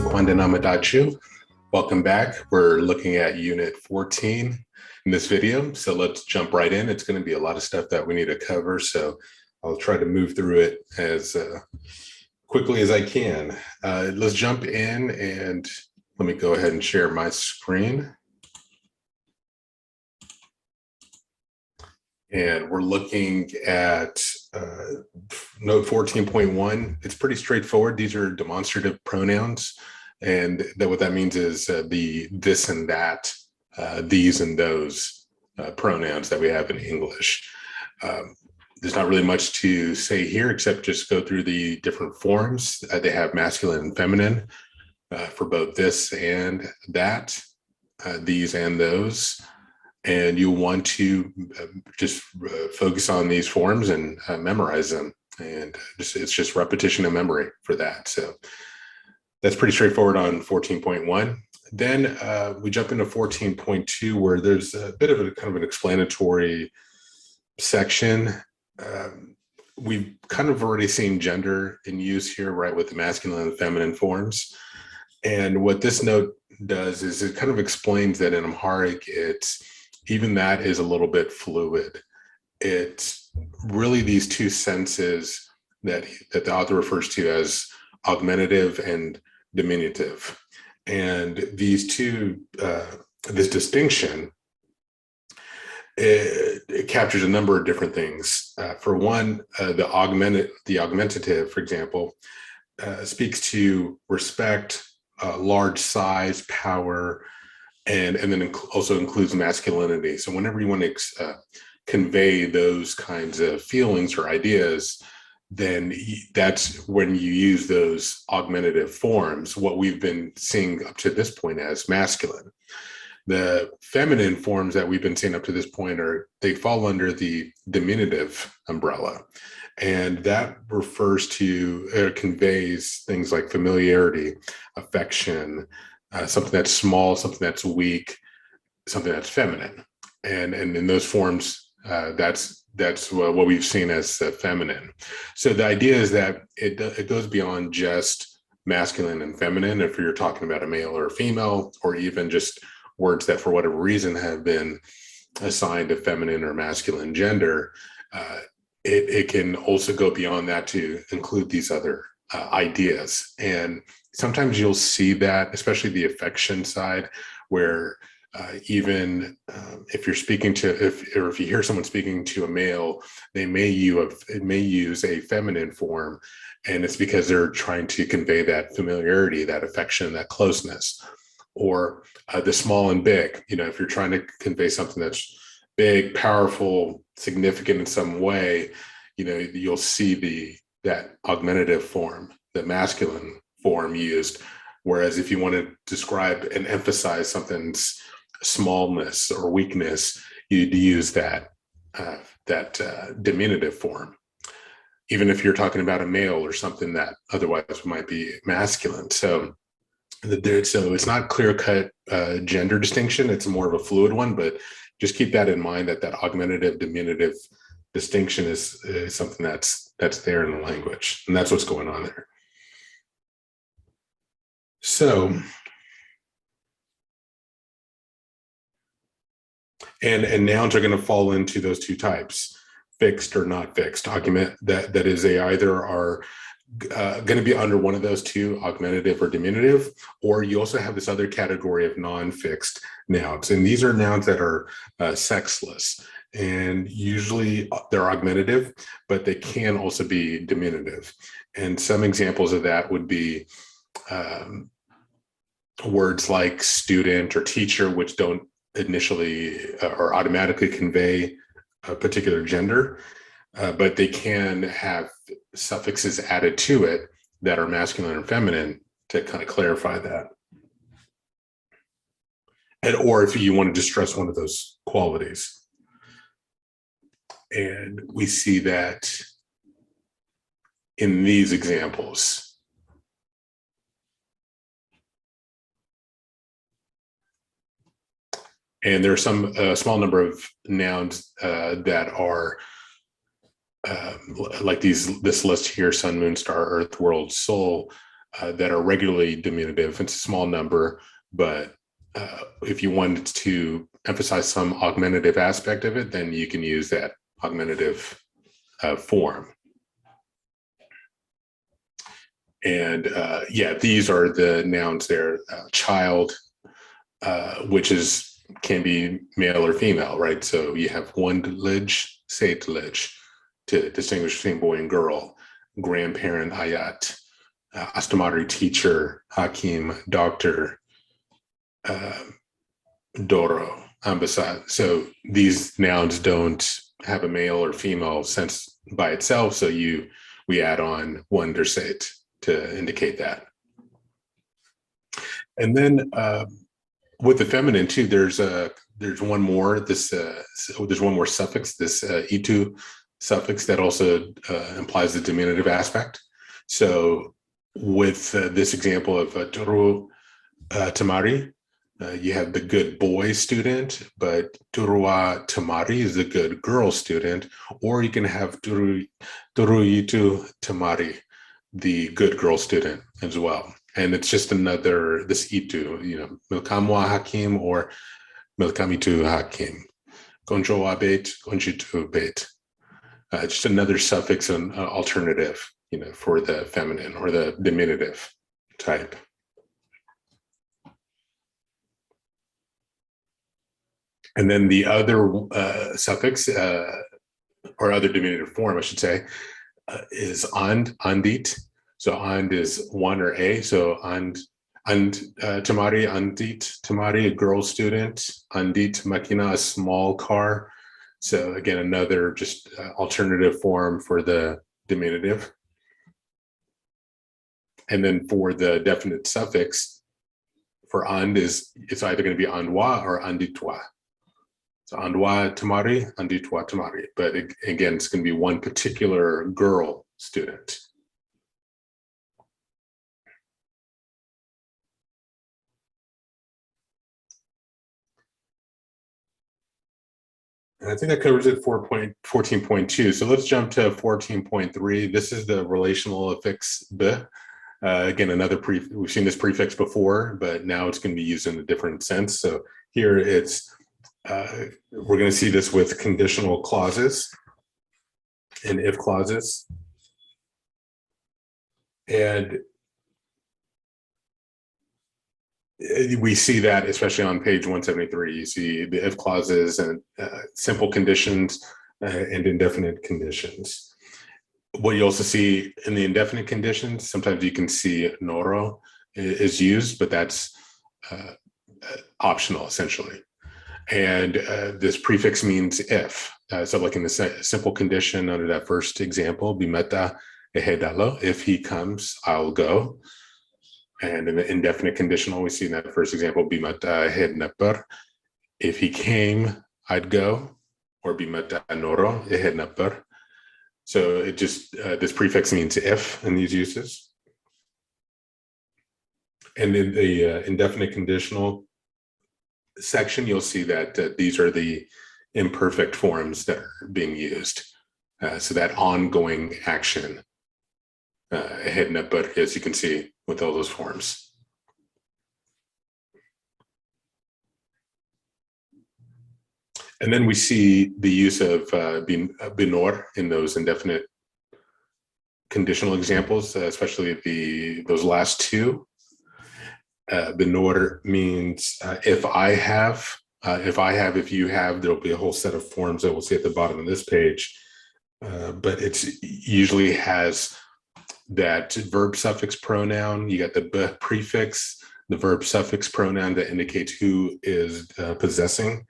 Wandanamadachu. Welcome back. We're looking at Unit 14 in this video. So let's jump right in. It's going to be a lot of stuff that we need to cover. So I'll try to move through it as quickly as I can. Let's jump in and let me go ahead and share my screen. And we're looking at note 14.1. It's pretty straightforward. These are demonstrative pronouns. And what that means is the this and that, these and those pronouns that we have in English. There's not really much to say here except just go through the different forms. They have masculine and feminine for both this and that, these and those. And you want to just focus on these forms and memorize them. And it's just repetition and memory for that. So that's pretty straightforward on 14.1. Then we jump into 14.2, where there's a bit of a kind of an explanatory section. We've kind of already seen gender in use here, right, with the masculine and feminine forms. And what this note does is it kind of explains that in Amharic, even that is a little bit fluid. It's really these two senses that the author refers to as augmentative and diminutive. And these two, this distinction, it captures a number of different things. For one, the augmentative, for example, speaks to respect, large size, power, and then also includes masculinity. So whenever you want to convey those kinds of feelings or ideas, then that's when you use those augmentative forms, what we've been seeing up to this point as masculine. The feminine forms that we've been seeing up to this point they fall under the diminutive umbrella. And that refers to, conveys things like familiarity, affection, something that's small, something that's weak, something that's feminine. And in those forms, that's what we've seen as feminine. So the idea is that it goes beyond just masculine and feminine. If you're talking about a male or a female, or even just words that for whatever reason have been assigned a feminine or masculine gender, it can also go beyond that to include these other ideas. And sometimes you'll see that, especially the affection side, where even if you're speaking to, or if you hear someone speaking to a male, they may use a feminine form, and it's because they're trying to convey that familiarity, that affection, that closeness. Or the small and big, if you're trying to convey something that's big, powerful, significant in some way, you'll see that augmentative form, the masculine form used. Whereas if you want to describe and emphasize something's smallness or weakness, you'd use that diminutive form, even if you're talking about a male or something that otherwise might be masculine. So it's not clear-cut gender distinction. It's more of a fluid one, but just keep that in mind, that augmentative diminutive distinction is something that's there in the language, and that's what's going on there. So, and nouns are going to fall into those two types, fixed or not fixed. That is, they either are going to be under one of those two, augmentative or diminutive, or you also have this other category of non-fixed nouns. And these are nouns that are sexless. And usually they're augmentative, but they can also be diminutive. And some examples of that would be words like student or teacher, which don't initially or automatically convey a particular gender, but they can have suffixes added to it that are masculine or feminine to kind of clarify that. Or if you want to just stress one of those qualities. And we see that in these examples. And there are some small number of nouns that are like this list here: sun, moon, star, earth, world, soul, that are regularly diminutive. It's a small number, but if you wanted to emphasize some augmentative aspect of it, then you can use that augmentative form. And yeah, these are the nouns there. Child, which can be male or female, right? So you have wandlij, satelij, to distinguish between boy and girl. Grandparent, ayat. Astamari, teacher. Hakim, doctor. Doro, ambasad. So these nouns don't have a male or female sense by itself. So we add on wondersate to indicate that. And then with the feminine too, there's one more. There's one more suffix. This itu suffix that also implies the diminutive aspect. So with this example of turu tamari, you have the good boy student, but turua tamari is the good girl student, or you can have turu itu tamari, the good girl student as well. And it's just another, this itu, milkamwa hakim or milkamitu hakim. Gonjo abet, gonjitu bet. Just another suffix and alternative, for the feminine or the diminutive type. And then the other suffix, or other diminutive form, I should say, is andit. So and is one or a. So and tamari, andit tamari, a girl student. Andit makina, a small car. So again, another just alternative form for the diminutive. And then for the definite suffix, for and it's either going to be andwa or anditwa. So andwa tamari, anditwa tamari. But again, it's going to be one particular girl student. And I think that covers it for 14.2. So let's jump to 14.3. This is the relational affix b. Again, we've seen this prefix before, but now it's going to be used in a different sense. So here we're going to see this with conditional clauses and if clauses. And we see that especially on page 173. You see the if clauses and simple conditions and indefinite conditions. What you also see in the indefinite conditions, sometimes you can see noro is used, but that's optional essentially. And this prefix means if. So like in the simple condition under that first example, bimeta ehedalo, if he comes, I'll go. And in the indefinite conditional, we see in that first example, bimata ehednaper, if he came, I'd go, or bimata noro ehednaper. So it just, this prefix means if in these uses. And in the indefinite conditional section, you'll see that these are the imperfect forms that are being used. So that ongoing action, but as you can see with all those forms. And then we see the use of binor in those indefinite conditional examples, especially those last two. Binor means if I have, if you have, there'll be a whole set of forms that we'll see at the bottom of this page. But it's usually has that verb suffix pronoun. You got the b prefix, the verb suffix pronoun that indicates who is possessing.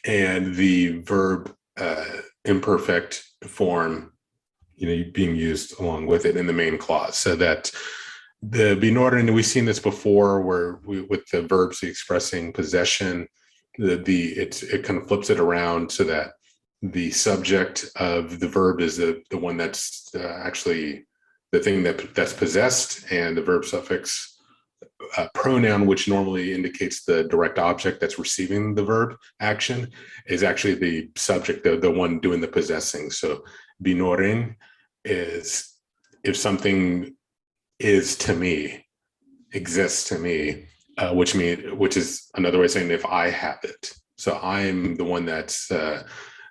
And the verb imperfect form, being used along with it in the main clause. So that the binor, and we've seen this before, where with the verbs expressing possession, it kind of flips it around so that the subject of the verb is the one that's actually the thing that's possessed, and the verb suffix pronoun, which normally indicates the direct object that's receiving the verb action, is actually the subject, the one doing the possessing. So binorin is if something is to me, exists to me, which is another way of saying if I have it. So I'm the one that's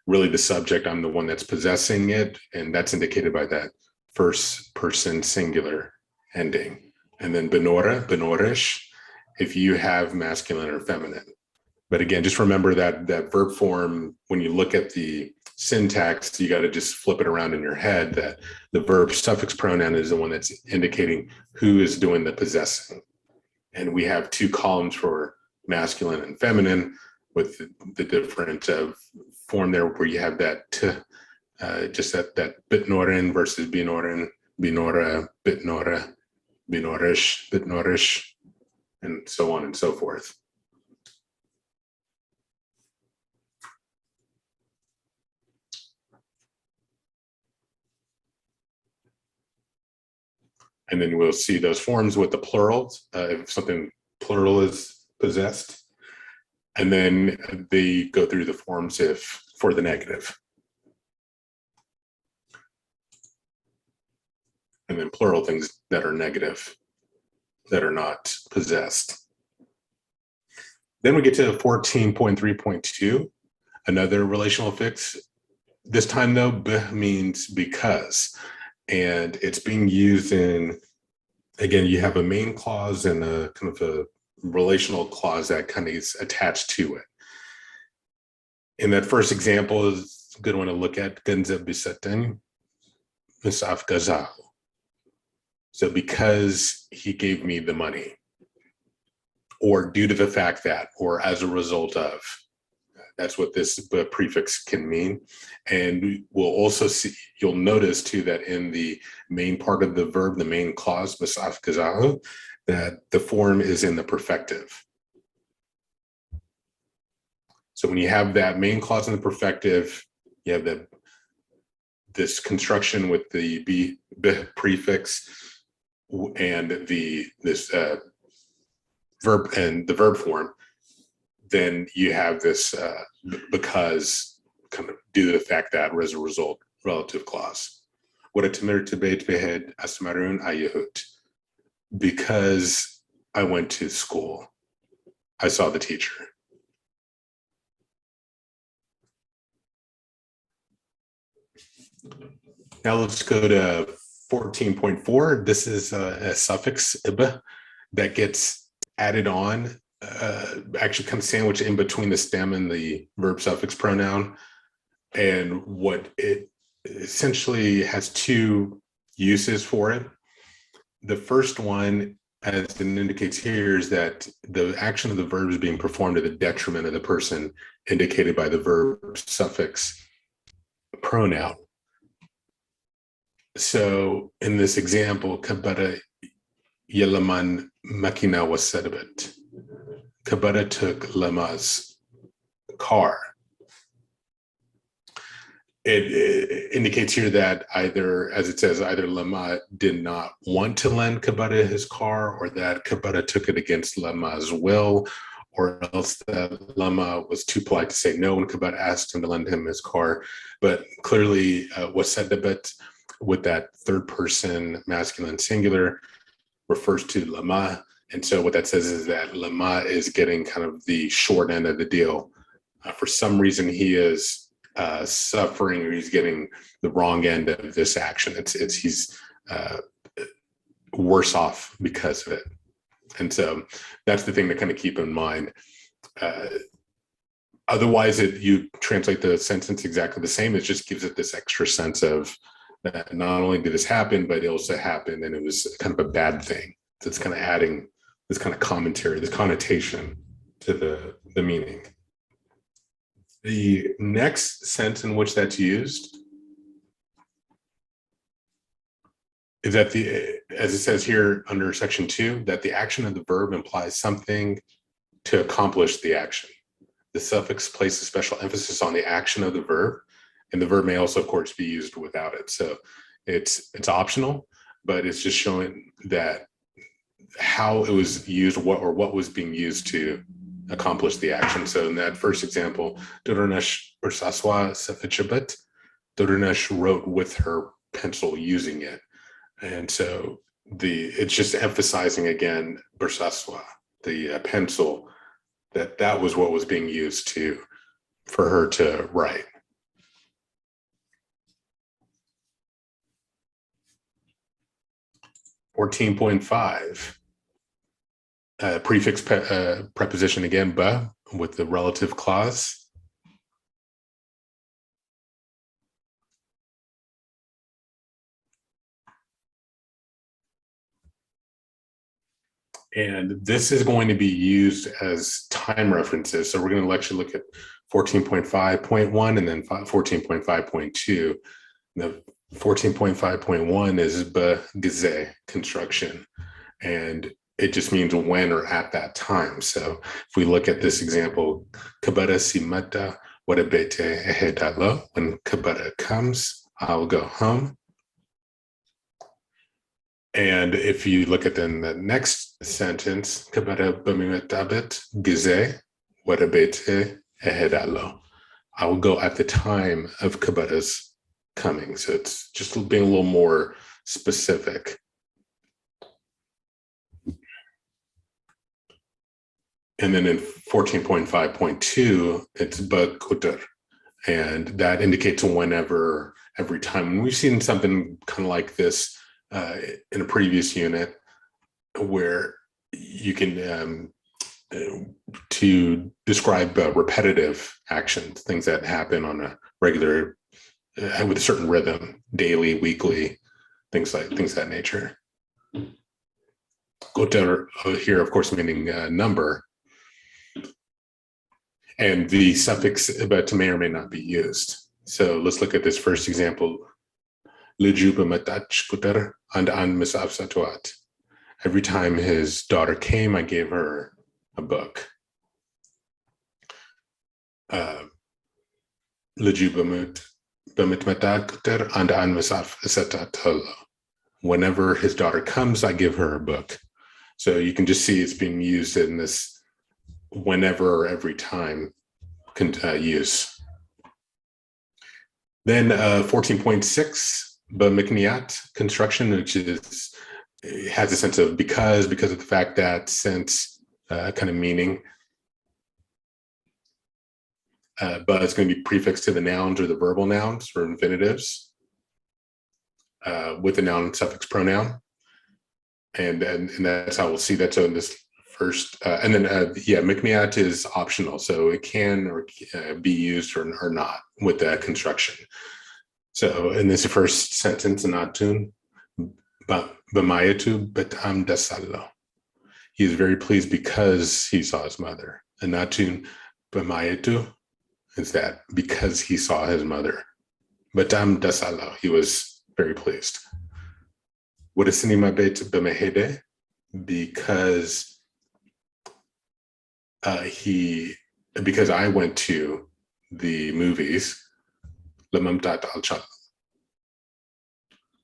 really the subject. I'm the one that's possessing it, and that's indicated by that first person singular ending. And then benora, benorish, if you have masculine or feminine. But again, just remember that verb form, when you look at the syntax, you got to just flip it around in your head that the verb suffix pronoun is the one that's indicating who is doing the possessing. And we have two columns for masculine and feminine with the different form there where you have that just that bitnorin versus binorin, binora, bitnora, binorish, bitnorish, and so on and so forth. And then we'll see those forms with the plurals, if something plural is possessed. And then they go through the forms if for the negative. And then plural things that are negative, that are not possessed. Then we get to 14.3.2, another relational fix. This time though, b means because. And it's being used in, again, you have a main clause and a kind of a relational clause that kind of is attached to it. In that first example is a good one to look at, ganzab bisaten, misaf gazahu. So because he gave me the money, or due to the fact that, or as a result of. That's what this prefix can mean. And we'll also see, you'll notice too, that in the main part of the verb, the main clause, that the form is in the perfective. So when you have that main clause in the perfective, you have this construction with the b prefix and this verb and the verb form. Then you have this because kind of due to the fact that as a result relative clause. What a timir tibet behed asmarun ayahut. Because I went to school, I saw the teacher. Now let's go to 14.4. This is a suffix iba that gets added on. Actually kind of sandwiched in between the stem and the verb suffix pronoun. And what it essentially has two uses for it. The first one, as it indicates here, is that the action of the verb is being performed to the detriment of the person indicated by the verb suffix pronoun. So in this example, kabara yelaman makina was sedibit. Kabara took Lama's car. It indicates here that either, as it says, either Lama did not want to lend Kabara his car, or that Kabara took it against Lama's will, or else that Lama was too polite to say no when Kabara asked him to lend him his car. But clearly, was said a bit with that third person masculine singular refers to Lama. And so what that says is that Lama is getting kind of the short end of the deal. For some reason, he is suffering, or he's getting the wrong end of this action. He's worse off because of it. And so that's the thing to kind of keep in mind. Otherwise, you translate the sentence exactly the same. It just gives it this extra sense of that not only did this happen, but it also happened, and it was kind of a bad thing. So it's kind of adding this kind of commentary, this connotation to the meaning. The next sense in which that's used is that as it says here under section 2, that the action of the verb implies something to accomplish the action. The suffix places special emphasis on the action of the verb, and the verb may also, of course, be used without it. So it's optional, but it's just showing that how it was used, what was being used to accomplish the action. So in that first example, Dorunesh Ursaswa Safichabat, Dorunesh wrote with her pencil using it. And so it's just emphasizing again, bersaswa, the pencil, that was what was being used for her to write. (14.5). Prefix preposition again, ba, with the relative clause. And this is going to be used as time references. So we're going to actually look at 14.5.1 and then 14.5.2. The 14.5.1 is be construction, and it just means when or at that time. So if we look at this example, kabara simata wadabete ehedalo, when kabara comes, I'll go home. And if you look at then the next sentence, kabara bamimetabet gize wadabete ehedalo, I will go at the time of kabara's coming. So it's just being a little more specific. And then in 14.5.2, it's bakuter, and that indicates whenever, every time. And we've seen something kind of like this in a previous unit, where you can to describe repetitive actions, things that happen on a regular, with a certain rhythm, daily, weekly, things of that nature. Goter here, of course, meaning number. And the suffix but may or may not be used. So let's look at this first example. Every time his daughter came, I gave her a book. Whenever his daughter comes, I give her a book. So you can just see it's being used in this whenever or every time use. Then 14.6, b'mikniat construction, which has a sense of because of the fact that, since kind of meaning. But it's going to be prefixed to the nouns or the verbal nouns or infinitives with the noun suffix pronoun. And that's how we'll see that. So in this first, and then mikniat is optional, so it can or be used or not with that construction. So in this first sentence, anatun b'mayatu betam dasalo. He is very pleased because he saw his mother. Anatun b'mayatu is that because he saw his mother. Betam dasalo, he was very pleased. Wadasini mabet b'mehede, because because I went to the movies, lamamtat al-chat,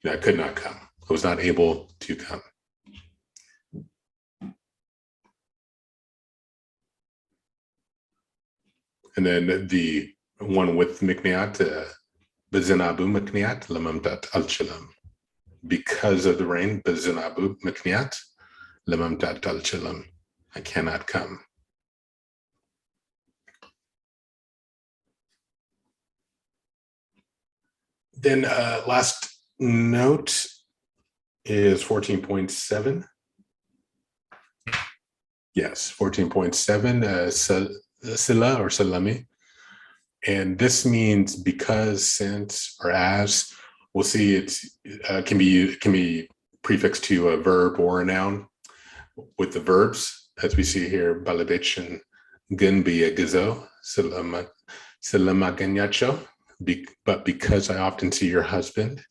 I could not come. I was not able to come. And then the one with mikniat, bezinabu mikniat, lamamtat al-chilam. Because of the rain, bezinabu mikniat, lamamtat al-chilam. I cannot come. Then last note is 14.7. Yes, 14.7, sila or salami. And this means because, since, or as. We'll see it can be prefixed to a verb or a noun. With the verbs, as we see here, balabichin gunbi gizo, salamaganyacho, but because I often see your husband.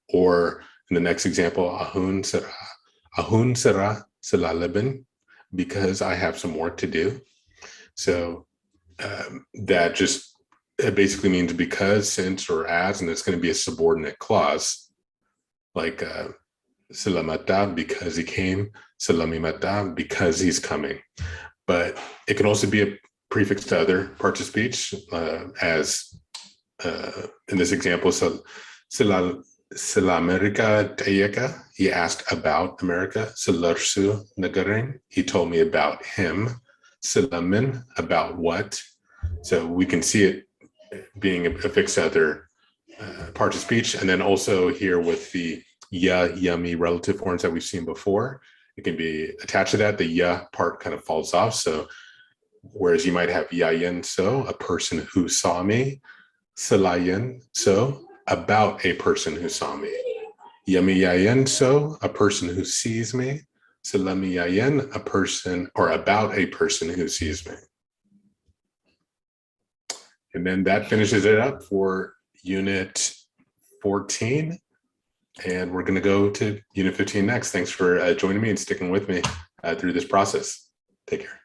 Or in the next example, ahun sera salalabin, because I have some work to do. So that just basically means because, since, or as, and it's going to be a subordinate clause, like salamata, because he came, salamimata, because he's coming. But it can also be a prefix to other parts of speech, as in this example, Sila America Tayeka. He asked about America. Silarsu Nagaring. He told me about him. Silamin, about what. So we can see it being affixed to other parts of speech. And then also here with the ya, yummy relative forms that we've seen before, it can be attached to that. The ya part kind of falls off. So whereas you might have yayin, so a person who saw me, silayin, so about a person who saw me. Yami yayin, so a person who sees me. Silami yayin, a person or about a person who sees me. And then that finishes it up for Unit 14. And we're going to go to Unit 15 next. Thanks for joining me and sticking with me through this process. Take care.